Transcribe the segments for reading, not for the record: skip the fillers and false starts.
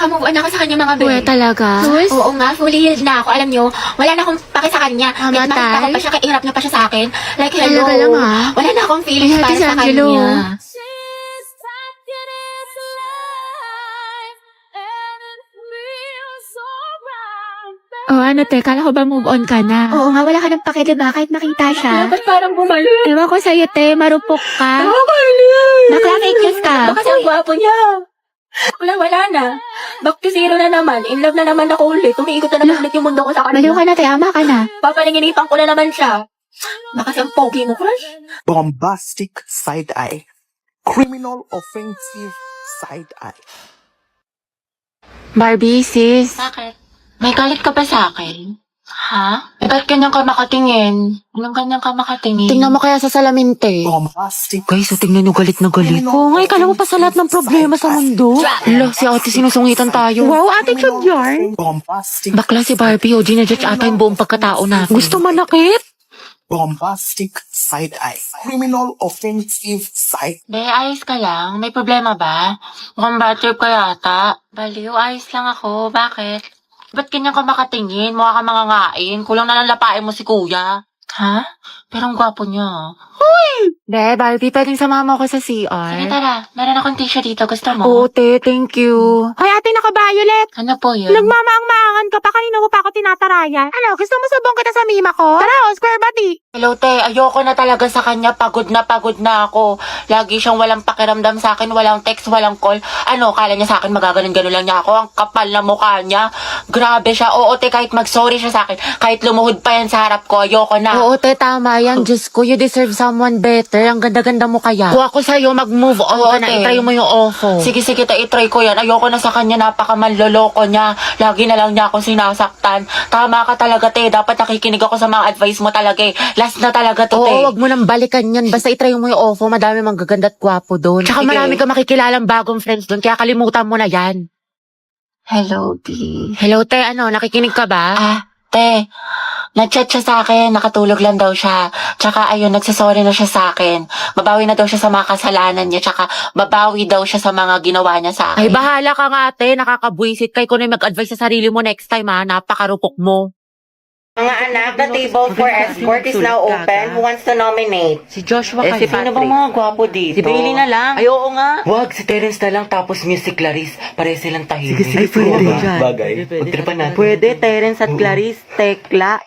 Naka-move on ako sa kanya mga Uwe, babe. talaga? Oo nga, fully healed na ako. Alam nyo, wala na akong pake sa kanya. Kahit makita ko pa siya, kahit hirap niya pa siya sa akin. Like, hello. Talaga lang, ha? Wala na akong feelings Ay, para Ate sa Angelo. kanya. Oh, ano te, kala ko ba move on ka na? Oo nga, wala ka ng pake, diba? Kahit makita siya. Ba't parang bumalik? Ewan ko sa'yo te, marupok ka. Nakla-fake news ka. Baka ang gwapo niya. Wala na. Back to zero na naman. In love na naman ako ulit. Umiikot na naman ulit yung mundo ko sa Baliw kanya. ka na, te. Ama ka na. Papaninginipan ko na naman siya. Baka siyang pogi mo, crush. Bombastic side eye. Criminal offensive side eye. Barbie, sis. Bakit? May galit ka ba sa akin? Ha? Ba't ganyan ka makatingin? Anong ganyan ka makatingin? Tingnan mo kaya sa salamin te. Bombastic. Guys, so tingnan nyo galit na galit. Oo nga, kala mo pa sa lahat ng problema sa mundo. Hala, si ate sinusungitan tayo. Wow, ate cute yarn. Bombastic. Bakla si Barbie, o ginajudge ata yung buong pagkatao natin. Gusto manakit? Bombastic side eye. Criminal offensive side. Be, ayos ka lang? May problema ba? Mukhang bad trip ka yata. Baliw, ayos lang ako. Bakit? Ba't ganyan ka makatingin? Mukha ka mangangain. Kulang na lang lapain mo si kuya. Ha? Pero ang gwapo niya. Be, Barbie, pwedeng sumama ako sa CR. Sige, tara. Meron akong tissue dito. Gusto mo? Oo, te, thank you. Ay, ate, naka-violet. Ano po yun? Nagmamaang-maangan ka pa, kanina mo pa ako tinataraya. Ano, gusto mo sabong kita sa mima ko? Tara, square body. Hello, te. Ayoko na talaga sa kanya. Pagod na ako. Lagi siyang walang pakiramdam sa akin. Walang text, walang call. Ano, kala niya sa akin magaganon-ganon lang niya ako. Ang kapal na mukha niya. Grabe siya. Oo, te, kahit mag-sorry siya sa akin. Kahit lumuhod pa yan sa harap ko. Ayoko na. Oo, te, tama yan. Diyos ko, you deserve someone better. Ang ganda-ganda mo kaya. Kung ako sa'yo, mag-move on Oo, ka na. te. I-try mo yung ofo. Sige, te, itry ko yan. Ayoko na sa kanya. Napakamanloloko niya. Lagi na lang niya ako sinasaktan. Tama ka talaga, te. Dapat nakikinig ako sa mga advice mo talaga eh. Last na talaga to, te. Oo, wag mo nang balikan yan. Basta i-try mo yung ofo. Madami mang gaganda at gwapo doon. Tsaka Sige. marami ka makikilalang bagong friends doon. Kaya kalimutan mo na yan. Hello, D. Hello, te. Ano, nakikinig ka ba? Te, nag-chat siya sa akin, nakatulog lang daw siya. Tsaka ayun, nagsasorry na siya sa akin. Babawi na daw siya sa mga kasalanan niya, tsaka babawi daw siya sa mga ginawa niya sa akin. Ay, bahala ka nga, te. Nakakabwisit. Kay ko na yung mag-advise sa sarili mo next time, ha. Napakarupok mo. Mga anak, the table for escort is now open. Who wants to nominate? Si Joshua Si sino bang mga gwapo dito? Si Bailey na lang. Ay, oo nga. Wag, si Terence na lang tapos music Clarice. Pare silang tahimik. Sige, pwede dyan. Bagay. Magtripan natin. Pwede, Terence at Clarice, Tekla.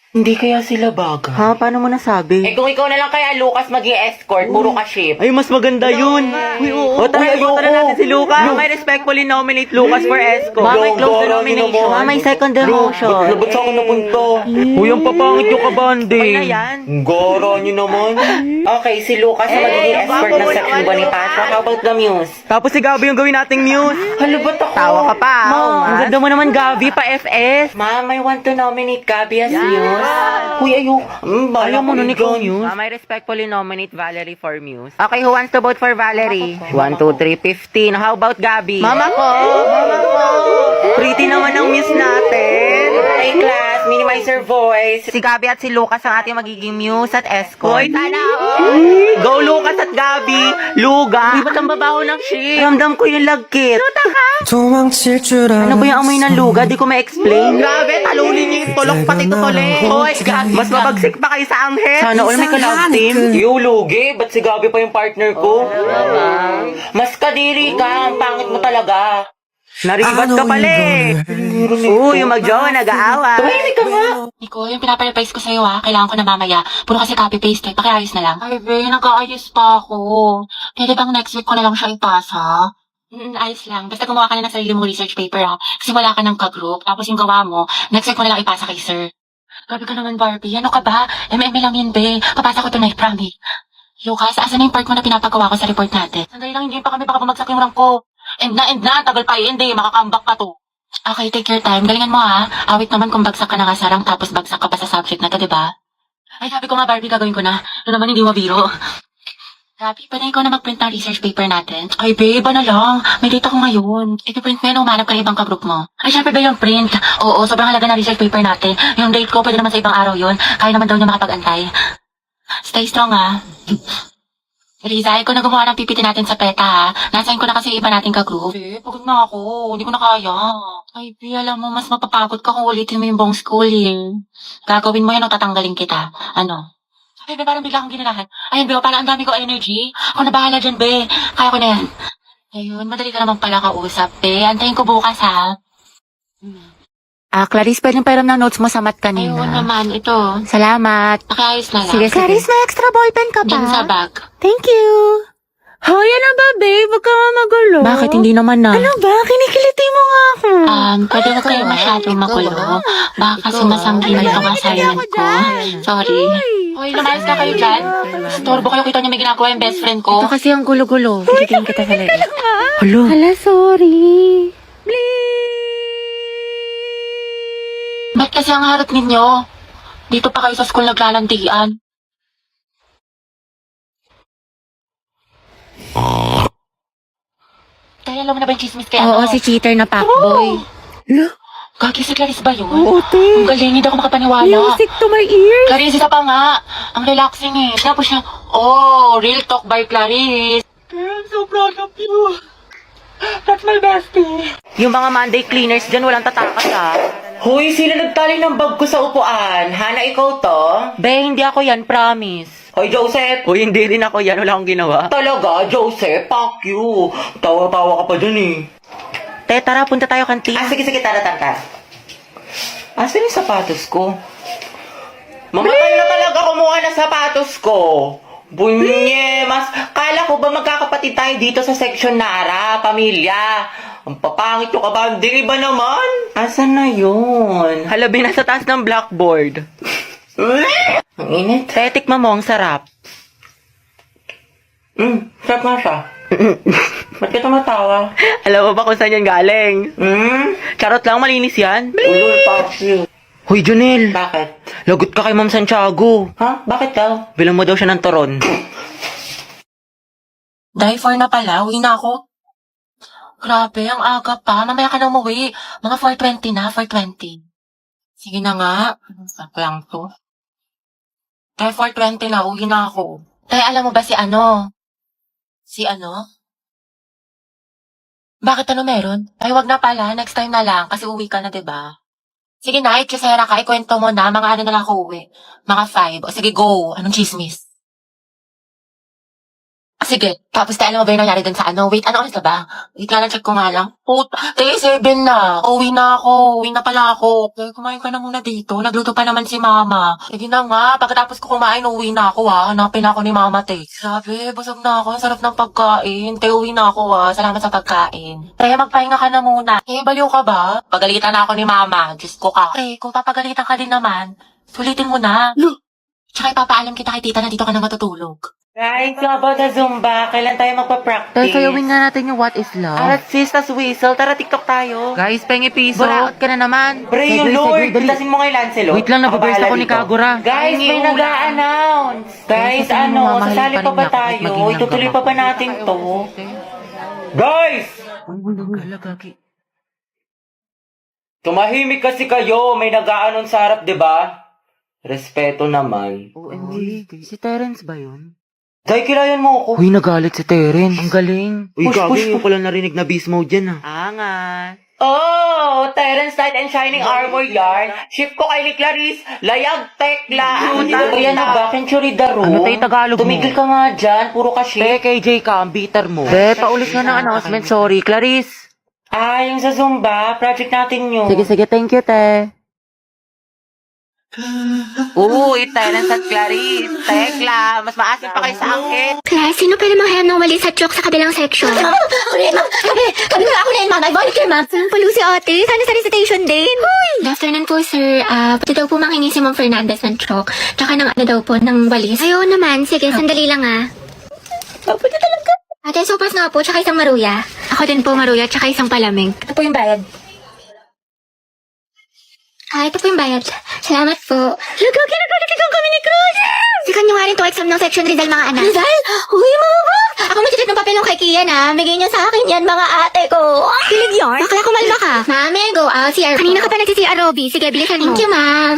Hindi kaya sila bagay. Ha? Paano mo nasabi? Eh kung ikaw na lang kaya Lucas mag-i-escort, puro ka ship. Ay, mas maganda yun. Uy, oo. O, tara, iboto na natin si Lucas. May respectfully nominate Lucas for escort. May close the nomination. May second demotion. Ba't sa akin napunta? Uy, ang papangit yung kabande. Okay na yan. Goro nyo naman. Okay, si Lucas na magiging escort ng Section Bonifacio. How about the Muse? Tapos si Gabi yung gawin nating muse. Halo, ba't ako? Tawa ka pa. Ang ganda mo naman, Gabi, pa FS. Ma'am, I want to nominate Gabby as Muse. Uy, ayun. Ayaw mo nun ikaw, Muse. I respectfully nominate Valerie for Muse. Okay, who wants to vote for Valerie? 1, 2, 3, 15. How about Gabi? Mama ko! Pretty naman ang Muse natin. Hey class, minimize your voice. Si Gabi at si Lucas ang ating magiging Muse at escort. Hoy, tala! Go Lucas at Gabi! Luga! Uy, ba't ang babaho ng shit? Ramdam ko yung lagkit. Luta ka! Ano ba yung amoy ng luga? Di ko ma-explain. Grabe, talunin niyo yung tulok pati tutuloy. Hoy, mas mabagsik pa kayo sa anghel. Sana all may ka-love team. Yo, lugi. Ba't si Gabi pa yung partner ko? Mas kadiri ka. Ang pangit mo talaga. Naribat ka pala eh. Uy, yung mag-jowa, nag-aawa. Tumahimik ka nga. Nico, yung pinapareplace ko sa'yo Kailangan ko na mamaya. Puro kasi copy-paste Pakiayos na lang. Ay, be, nag-aayos pa ako. Pwede bang next week ko na lang siya ipasa? Ayos lang. Basta gumawa ka na ng sarili mong research paper Kasi wala ka ng ka-group. Tapos yung gawa mo, next week ko na lang ipasa kay sir. Grabe ka naman, Barbie. Ano ka ba? MMA lang yun, be. Papasa ko tonight, promise. Lucas, asan na yung part mo na pinapagawa ko sa report natin? Sandali lang, hindi pa kami baka bumagsak yung rank ko. End na. Tagal pa hindi. Makakambak ka to. Okay, take your time. Galingan mo Awit naman kung bagsak ka na kasarang tapos bagsak ka pa sa subject na to, diba? Ay, sabi ko nga, Barbie, gagawin ko na. Ito naman hindi mabiro. Grabe, pwede ikaw na mag-print ng research paper natin. Ay, babe, ano lang. May data ko ngayon. I-print mo yun, umanap ka ng ibang ka-group mo. Ay, syempre ba yung print? Oo, sobrang halaga ng research paper natin. Yung date ko, pwede naman sa ibang araw yun. Kaya naman daw niya makapag-antay. Stay strong, Riza, ikaw na gumawa ng PPT natin sa PETA, ha? Nasayin ko na kasi yung iba nating ka-group. Pagod na ako. Hindi ko na kaya. Ay, Bi, alam mo, mas mapapagod ka kung ulitin mo yung buong school, eh. Gagawin mo yan o tatanggalin kita. Ano? Ay, Be, parang bigla akong ginanahan. Ayun, Be, parang ang dami ko energy. Ako na bahala dyan, Be. Kaya ko na yan. Ayun, madali ka naman pala kausap, Be. Antayin ko bukas, ha? Clarice, pwedeng pairam ng notes mo sa mat Ayun kanina. naman, ito. Salamat. Pakiayos na lang. Sige, Clarice, may extra ballpen ka Diyan sa ba? bag. Thank you. Hoy, ano ba, babe? Huwag ka nga magulo. Bakit hindi naman na? Ano ba? Kinikiliti mo nga ako. Pwede ba kayo masyadong makulo? Baka kasi masanggin itong assignment ko. Sorry. Hoy, lumayas na kayo dyan. Storbo kayo, kita niyo may ginagawa yung best friend ko. Ito kasi ang gulo-gulo. Titingin kita sa leeg. Hello. Hala, sorry. Ba't kasi ang harap ninyo? Dito pa kayo sa school naglalandian. Kaya alam mo na ba yung chismis kaya Oo, si cheater na fuckboy. Gagi si Clarice ba yun? Oo, te. Ang galing, hindi ako makapaniwala. Music to my ears. Clarice, isa pa nga. Ang relaxing eh. Tapos siya, oh, real talk by Clarice. I'm so proud of you. That's my bestie. Yung mga Monday cleaners dyan, walang tatakas ha. Hoy, sino nagtali ng bag ko sa upuan? Hana, ikaw to? Be, hindi ako yan, promise. Hoy, Joseph! Uy, hindi rin ako yan. Wala akong ginawa. Talaga, Joseph? Fuck you! Tawa-tawa ka pa dun eh. Te, tara, punta tayo kantin. Sige, tara. Asan yung sapatos ko? Mamatay na talaga kumuha ng sapatos ko. Bunye, mas kala ko ba magkakapatid tayo dito sa section Nara, pamilya? Ang papangit yung kabanding, iba naman. Asan na yun? Halabi, nasa taas ng blackboard. Ang init. Te, tikman mo, ang sarap. Sarap nga siya. Ba't ka tumatawa? Alam mo ba kung saan yan galing? Charot lang, malinis yan. Ulul, fuck you. Hoy, Junel. Bakit? Lagot ka kay Ma'am Santiago. Ha? Bakit daw? Bilang mo daw siya ng toron. Dahil 4 na pala, uwi na ako. Grabe, ang aga pa. Mamaya ka na umuwi. Mga 4:20 na, 4:20. Sige na nga. Saan lang to? Dahil 4:20 na, uwi na ako. Dahil alam mo ba si ano? Si ano? Bakit ano meron? Ay, wag na pala. Next time na lang. Kasi uwi ka na, diba? Sige na, itchesera ka. Ikwento mo na. Mga ano na lang ako uwi. Mga 5. O sige, go. Anong chismis? Sige. Tapos tayo, alam mo ba yung nangyari dun sa ano? Wait, ano oras na ba? Wait nga lang, check ko nga lang. Tayo 7 na. Uwi na ako. Uwi na pala ako. Okay, kumain ka na muna dito. Nagluto pa naman si mama. Sige na nga. Pagkatapos ko kumain, uwi na ako ha. Hanapin ako ni mama, te. Grabe, busog na ako. Ang sarap ng pagkain. Te, uwi na ako ha. Salamat sa pagkain. Kaya magpahinga ka na muna. Eh, baliw ka ba? Pagalitan na ako ni mama. Diyos ko ka. Eh, kung papagalitan ka din naman, sulitin mo na. Tsaka ipapaalam kita kay tita na dito ka na matutulog. Guys, yung about the Zumba, kailan tayo magpa-practice? Tay, sayawin nga natin yung what is love. Arat sis, tas whistle. Tara, TikTok tayo. Guys, pengi piso. Buraot ka na naman. Bre, yung Lord, bitasin mo kay Lancelot. Wait lang, nababurst ako ni Kagura. Guys, may nag-a-announce. Guys, ano, sasali pa ba tayo? Itutuloy pa ba natin to? Guys! Tumahimik kasi kayo, may nag-a-announce sa harap, di ba? Respeto naman. OMG, si Terence ba yun? Dahil kilayan mo ako. Uy, nagalit si Terence. Ang galing. Uy, Push, Gagi, push, yung ko lang narinig na beast mode dyan ah. Angat. Oh, Terence Light and Shining Armor yarn. Ship ko kay ni Clarice. Layag, tekla. Yan na ba? Century Daro. Ano tayo Tagalog mo? Tumigil ka nga dyan. Puro ka ship. KJ ka, ang bitter mo. Be, paulit nga ng announcement. Sorry, Clarice. Yung sa Zumba. Project natin yun. Sige, thank you, te. Uy, Terence at Clarice. Tekla, mas maasim pa kayo sa angkin. Class, sino pwede manghayam ng walis at joke sa kabilang section? Ako na yun, ma'am. Kami na ako na yun, ma'am. I volunteer, ma'am. Saan palo si ate? Sana sa recitation din. Good afternoon po, sir. Pati daw po manghingi si Ma'am Fernandez ng joke. Tsaka ng ano daw po, ng walis. Ayaw naman. Sige, sandali lang Pwede talaga. Ate, sopas nga po, tsaka isang maruya. Ako din po maruya, tsaka isang palamig. Ito po yung bayad. Ito po yung bayad. Salamat po. Nagkakilagalikigang kami ni Cruz! Sikan nyo nga rin to exam ng section Rizal, mga anak. Rizal? Uy, mga ba? Ako magsitit ng papel ng kay Kian, ha? Bigay niyo sa akin yan, mga ate ko. Kilig yarn? Bakla kumalma ka. Ma'am, may go out. CR po. Kanina ka pa nagsi-CR, Robby. Sige, bilisan mo. Thank you, ma'am.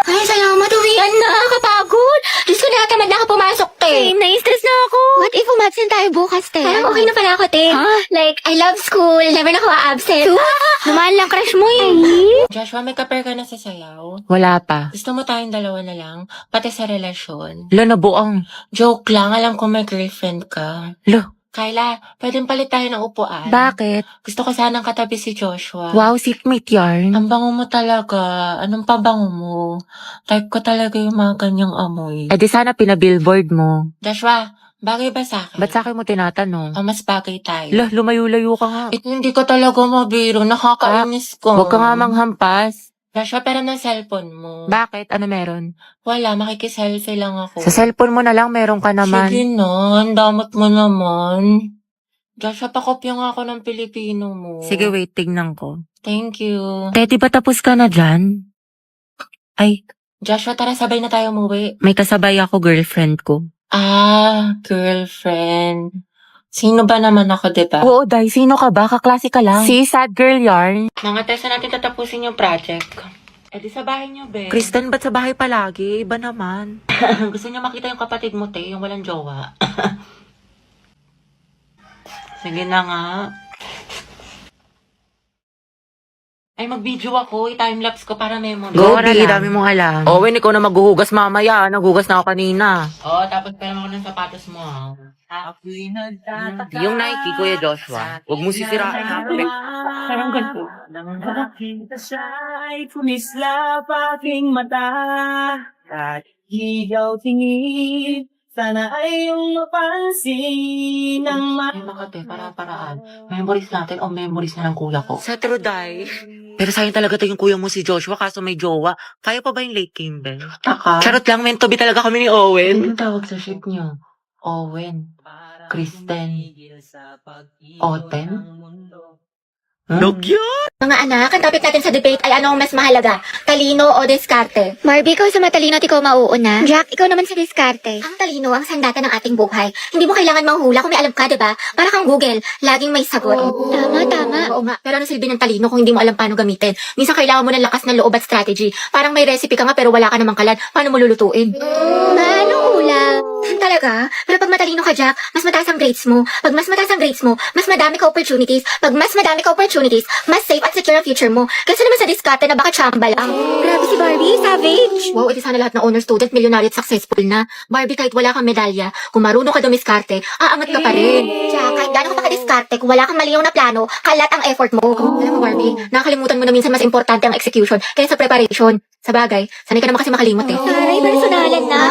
Ay, salamat. Uwian na. Kapagod. Diyos ko, nakatamad na ako pumasok, te. Same, na-stress na ako. What if umabsent tayo bukas, te? Parang okay na pala ako, te. Like, I love school. Never na ako absent. Naman lang crush mo eh. Joshua, may ka-pair ka na sa sayaw? Wala pa. Gusto mo tayong dalawa na lang? Pati sa relasyon? Lo, nabuang. Joke lang, alam ko may girlfriend ka. Lo, Kyla, pwedeng palit tayo ng upuan. bakit? Gusto ko sanang katabi si Joshua. Wow, seatmate yarn. Ang bango mo talaga. Anong pabango mo? Type ko talaga yung mga ganyang amoy. Eh di sana pinabillboard mo. Joshua, bagay ba sa akin? Ba't sa akin mo tinatanong? O mas bagay tayo? Lo, lumayo-layo ka nga. Hindi ko talaga mabiro. Nakakainis ko. Huwag ka nga manghampas. Joshua, pero ng cellphone mo. Bakit? Ano meron? Wala, makikiselfie lang ako. Sa cellphone mo na lang meron ka naman. Sige na, ang damot mo naman. Joshua, pakopya nga ako ng Pilipino mo. Sige, wait, tignan ko. Thank you. Teddy, ba tapos ka na dyan? Ay, Joshua, tara sabay na tayo umuwi. may kasabay ako, girlfriend ko. Ah, girlfriend. Sino ba naman ako, diba? Oo, Day, sino ka ba? Kaklase ka lang. Si Sad Girl Yarn. Mga test na natin tatapusin yung project. Eh di sa bahay niyo, be. Kristen, ba't sa bahay palagi? Iba naman. Gusto niya makita yung kapatid mo, te, yung walang jowa. Sige na nga. Ay, mag-video ako. I-timelapse ko para memory. Go, Di, dami mong alam. Owen, ikaw na maghuhugas mamaya. Naghugas na ako kanina. Oo, tapos pera mo ng sapatos mo, ah. Yung Nike, Kuya Joshua. Huwag mo sisirain. Parang ganito. Nakita siya'y kumislap aking mata at higaw tingin. Sana ay iyong mapansin ng Ay, makate, para-paraan. Memories natin o memories na ng kuya ko. Sa true, Day. Pero sayang talaga to yung kuya mo si Joshua kaso may jowa. Kaya pa ba yung late Kimber? Taka. Charot lang, meant to be talaga kami ni Owen. Anong tawag sa ship niyo? Owen. Kristen. Oten? Look yun! Mga anak, ang topic natin sa debate ay ano ang mas mahalaga? Talino o diskarte? Barbie, ikaw sa matalino at ikaw mauuna. Jack, ikaw naman sa diskarte. Ang talino ang sandata ng ating buhay. Hindi mo kailangan manghula kung may alam ka, diba? Para kang Google, laging may sagot. Tama. Oo nga, pero ano silbi ng talino kung hindi mo alam paano gamitin? Minsan kailangan mo ng lakas ng loob at strategy. Parang may recipe ka nga pero wala ka namang kalan. Paano mo lulutuin? Paano ulam? Talaga? Pero pag matalino ka, Jack, mas mataas ang grades mo. Pag mas mataas ang grades mo, mas madami ka opportunities. Pag mas madami ka opportunities, mas safe at secure ang future mo. Kasi naman sa diskarte na baka chamba lang. Grabe si Barbie, savage! Wow, edi sana lahat ng honor student, millionaire at successful na. Barbie, kahit wala kang medalya, kung marunong ka dumiskarte, aangat ka pa rin. Jack, kahit gano'n ka pa ka-diskarte, kung wala kang maliyaw na plano, kalat ang effort mo. Alam mo, Barbie, nakakalimutan mo na minsan mas importante ang execution kaysa preparation. Sa bagay, sanay ka naman kasi makalimot eh. Taray, personalan na.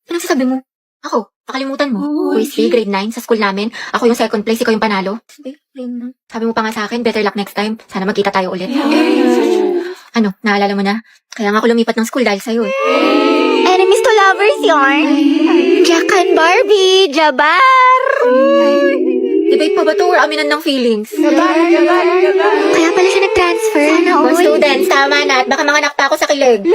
Anong sasabi mo? Ako, nakalimutan mo. Quiz fee, grade 9 sa school namin. Ako yung second place, ikaw yung panalo. Sabi mo pa nga sa akin, better luck next time. Sana magkita tayo ulit. Ano, naalala mo na? Kaya nga ako lumipat ng school dahil sa'yo eh. Enemies to lovers yarn. Jack and Barbie, Jabar! Debate pa ba to or aminan ng feelings? Kaya pala siya nag-transfer. Sana all. Students, tama na at baka manganak pa ako sa kilig.